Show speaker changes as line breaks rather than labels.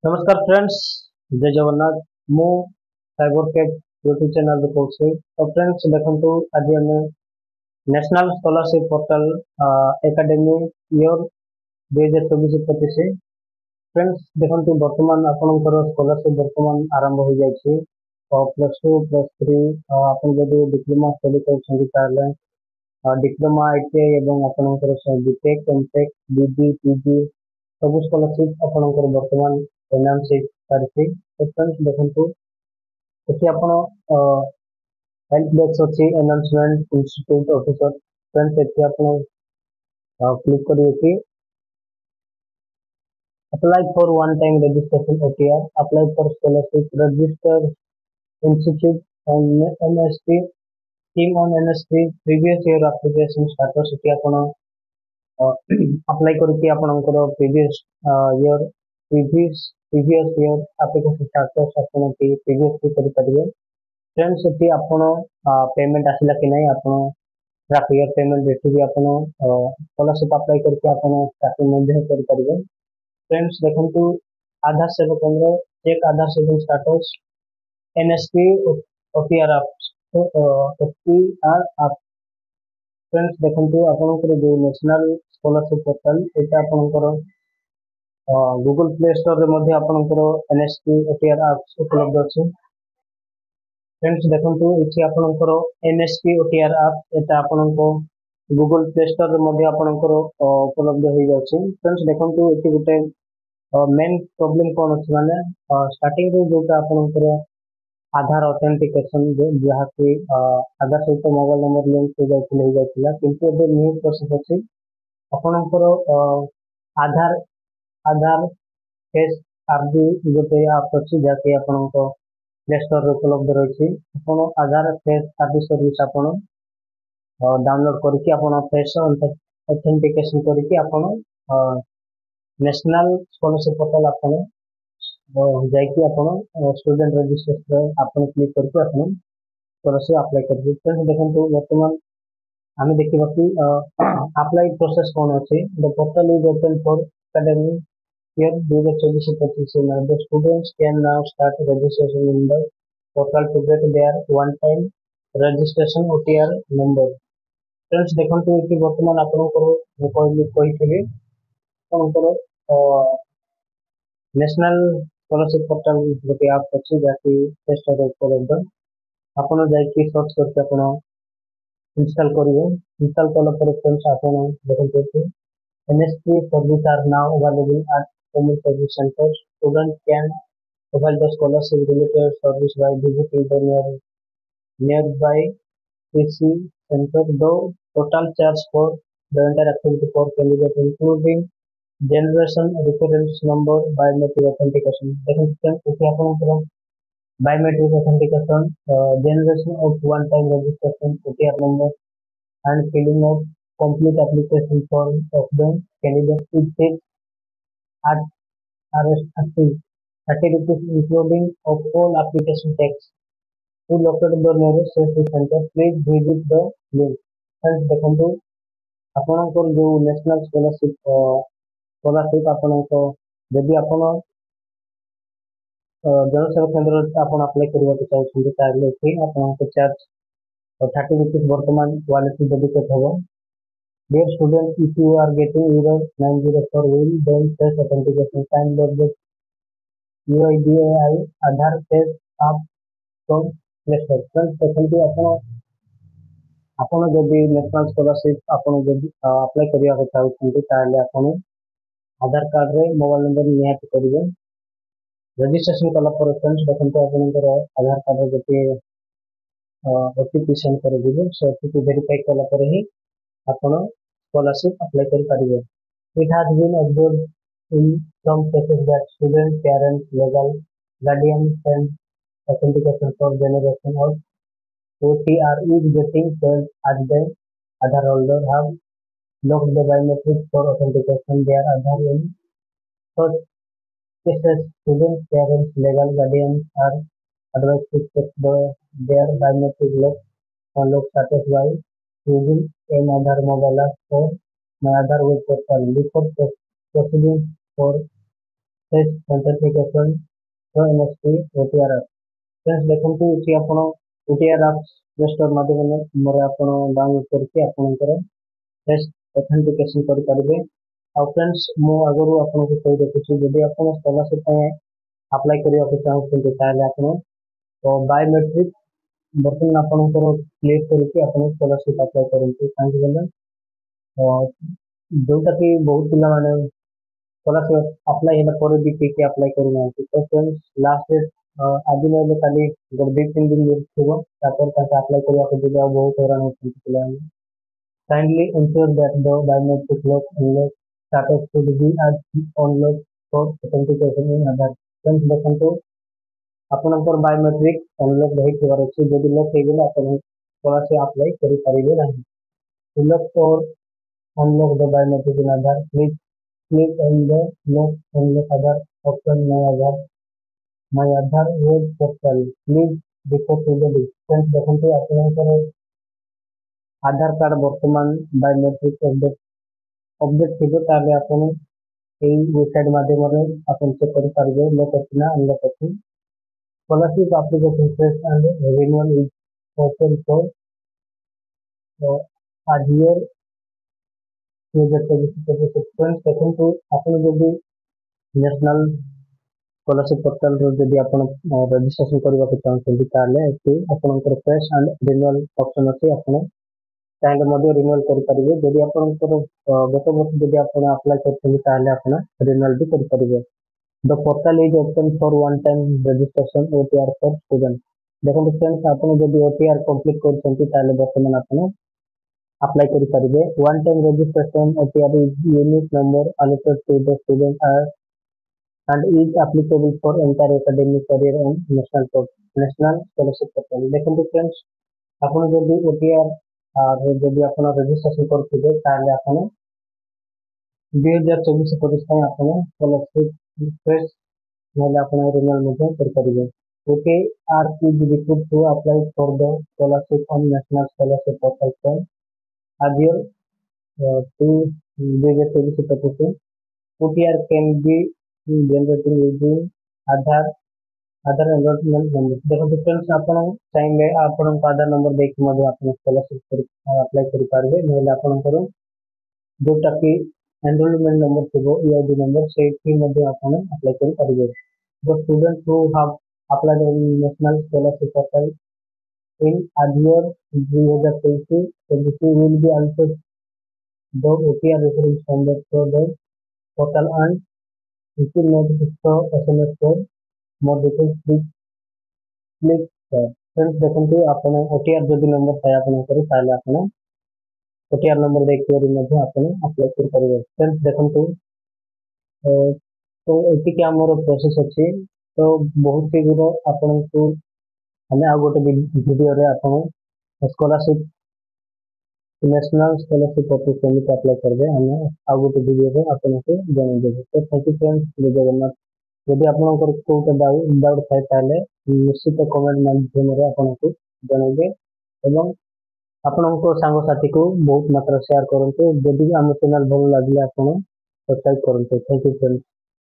नमस्कार फ्रेंड्स, जय जगन्नाथ। मु साइबर कैट यूट्यूब चैनल रे कहूँ। तो फ्रेंड्स देखंतु आज आम national scholarship portal academy year 2024-25। Friends देखंतु वर्तमान आपनकर स्कॉलरशिप वर्तमान आरंभ हो जाइए। प्लस टू प्लस थ्री आपन जब डिप्लोमा स्टडी कर डिप्लोमा आईटीआई एवं आपनकर बीटेक एमटेक बीबी पीजी सब स्कॉलरशिप आपनकर वर्तमान एनाउंस सारी। तो फ्रेंड्स देखंतु एटी आपण हेल्प डेस्क अच्छी announcement institute officer. Friends eighty आपण क्लिक करिए कि apply for one time registration OTR, apply for scholarship register institute and NSP scheme on NSP previous year application status eighty आपण apply करके आपनकर previous year previous year application status आपण की previous करि परिबे। फ्रेंड्स एटी आपण payment आसिला कि नहीं आपण ट्रैक ईयर पेमेंट एटी भी आपण स्कॉलरशिप अप्लाई करके आपण ट्रैकिंग मध्ये करि परिबे। फ्रेंड्स देखंतु आधार सेवा केंद्र चेक आधार सेविंग स्टेटस एनएसपी ओटीआर आप ओटीआर आप। फ्रेंड्स देखंतु आपनकर जो नेशनल स्कॉलरशिप पोर्टल एटा आपनकर गूगल प्ले स्टोर रे मध्ये आपनकर एनएसपी ओटीआर ऐप्स उपलब्ध अछि। फ्रेंड्स देखंतु इछि आपनकर एनएसपी ओटीआर ऐप एटा आपनको गूगल प्ले स्टोर रे मध्ये आपनकर उपलब्ध हो जाछि। फ्रेंड्स देखंतु इछि गुटे मेन प्रॉब्लम कोन अछि माने स्टार्टिंग रे जोटा आपनकर आधार ऑथेंटिकेशन जहाँ कि आधार सहित मोबाइल नंबर लिंक हो जाइथिला किंतु ଏବେ न्यू प्रोसेस अछि आपनकर आधार आधार फेस आरडी गोटे आप अच्छी जाके आपनको प्ले स्टोर रे उपलब्ध रही। आपण आधार फेस आरडी सर्विस आपण डाउनलोड करके आपण फेस ऑथेंटिकेशन करके आपण नेशनल स्कॉलरशिप पोर्टल आपण जाइए आपण स्टूडेंट रजिस्ट्रेशन आपण क्लिक करके आपण स्कॉलरशिप अप्लाई करिए। फ्रेंड्स देखंतु वर्तमान आम देखा कि अप्लाई प्रोसेस कौन अच्छे। The portal is open for academy year 2024-25। The students can now start registration in the portal to get their one time registration OTR number। Friends देखंतु कि वर्तमान आपनकर मैं कहि आपनकर नेशनल स्कॉलरशिप पोर्टल गोटे आप अच्छी जहाँकि प्ले स्टोर उपलब्ध आपड़ जाकि सर्च करके आप इंस्टॉल करेंगे। इंस्टॉल कला फ्रेंड्स आप देखते NSP service are now available at payment service centre. Student can avail the scholarship related service by visiting the nearby PC center. The total charge for the entire activity for candidate including generation reference number biometric authentication। देखिए इसे आपन biometric authentication generation of one time registration OTR number and filling of complete application form of the candidate it takes at RST 30 rupees including of all application tax to locate the nearest service center please visit the link। Friends देखंतु आपनकर जो national scholarship आपनको यदि आपण जनसेवा केंद्र आपण apply करबा चाहछन्ती ताले कि आपनको चार्ज 30 रुपीस वर्तमान वालेट डेबिट होबो। Dear student if you are getting error 904 will then face authentication time load the UIDAI Aadhaar face आप फ्रॉम प्ले स्टोर। फ्रेंड्स देखंतु आपण जदि नेशनल स्कॉलरशिप आपण जदि अप्लाई करिया चाहछन्ती ताले आपण आधार कार्ड रे मोबाइल नंबर निहात करिवे। रजिस्ट्रेशन कला पर फ्रेंड्स देखंतु आपनकर आधार कार्ड रे गोटे ओटीपी सेंड कर दिबो। सो ओटीपी वेरीफाई कला पर ही आपण स्कॉलरशिप अप्लाई कर पारिबे। It has been observed in some cases that students, parents, legal guardians and authentication for generation of OTR is getting failed as the Aadhaar holder have locked the biometrics for authentication their Aadhaar in such cases students, parents, legal guardians are advised to check their biometric lock status by using an Aadhaar mobile app or My Aadhaar web portal before proceeding for fresh authentication तो NSP OTR app friends देखंतु इति आपण OTR app play store माध्यम आपण download करके आपनकर fresh authentication कर पारिबे। आ friends मो अगरु आपन को कहि देछि जदि आपण स्कॉलरशिप पे अप्लाई करिया को चाहू ताले आपण तो बायोमेट्रिक बर्तन आपनकर क्लिक करके आपण स्कॉलरशिप अप्लाई करंतु काहे गले जोटा कि बहुत पिला माने स्कॉलरशिप अप्लाई होला पर भी के अप्लाई करू ना तो फ्रेंड्स लास्ट डेट आज नले खाली गोटे 2-3 दिन थिबो तापर ताके अप्लाई करिया को दिबा बहुत हैरान होती पिला। Kindly ensure that the biometric lock unlock status should be at on lock for authentication in Aadhaar। Friends देखंतु आपनकर बायोमेट्रिक अनलॉक रही थिबार अछि जदि लॉक हे गेला अपन स्कॉलरशिप अप्लाई करि परिबे नाही। To lock or unlock the biometric in Aadhaar, please click on the lock unlock Aadhaar option My Aadhaar web portal। Please refer to the link। Friends देखंतु आपनकर आधार card वर्तमान बायोमेट्रिक अपडेट थिबो ताले आपण एई website माध्यम रे आपण चेक करि पारिबे लॉक अछि ना अनलॉक अछि। Scholarship application fresh and renewal is open for आज ईयर 2024। फ्रेंड्स देखंतु आपण जदि नेशनल स्कॉलरशिप पोर्टल रो जदि आपण रजिस्ट्रेशन करबा को चाहते ताले एति आपनकर फ्रेश एंड रिन्यूअल ऑप्शन अछि आपण चाहे मध्य रिन्यूअल कर पारिबे। जदि आपनकर गत वर्ष जदि आपण अप्लाई करथि ताले आपण रिन्यूअल भी कर पारिबे। The portal is open for one time registration OTR for student. देखो फ्रेंड्स आपण जदि ओटीआर कंप्लीट करछंती ताले वर्तमान आपण अप्लाई कर पारिबे। One time registration OTR is unique number allocated to the student as and is applicable for entire academic career on national scholarship portal। देखो friends आपण जदि ओटीआर और जदि आपण रजिस्ट्रेशन करथिबे ताले आपण 2024-25 ପାଇଁ आपण स्कॉलरशिप फ्रेश नले आपण रिन्यूअल मध्ये कर परिबे। OTR is required to apply for the scholarship on national scholarship portal from आज year to 2024-25। OTR can be generated using Aadhaar enrolment number. देखो फ्रेंड्स आपण चाहे आपण आधार नंबर देखि मध्ये आपण स्कॉलरशिप अप्लाई करि पारबे नले आपण करू जोटा कि एनरोलमेंट नंबर थिबो ईआईडी नंबर सेठी मध्ये आपण अप्लाई करि पारबे। The student who have applied on national scholarship portal in year 2023 will be also the OTR reference number for the portal and it will not show SMS code more details please click there। Friends देखंतु आपण OTR जदि number थाय आपण करू ताले आपण OTR number देखि मध्ये आपण अप्लाई कर परिबे। फ्रेंड्स देखंतु तो एति के हमर प्रोसेस अछि तो बहुत ही गुरो आपण को हमें आ गोटे वीडियो रे आपण स्कॉलरशिप नेशनल स्कॉलरशिप पोर्टल केमिति अप्लाई करबे हमें आ गोटे वीडियो रे आपण को जणाइ देबे। तो थैंक यू फ्रेंड्स जय जगन्नाथ। यदि आपनकर कोटा डाउट थाय ताले निश्चित कमेंट माध्यम रे आपण को जणाइबे एवं आपनको सांग साथी को बहुत मात्रा शेयर करंतु। जदि हम चैनल भल लागले आपण सब्सक्राइब करंतु। Thank you friends.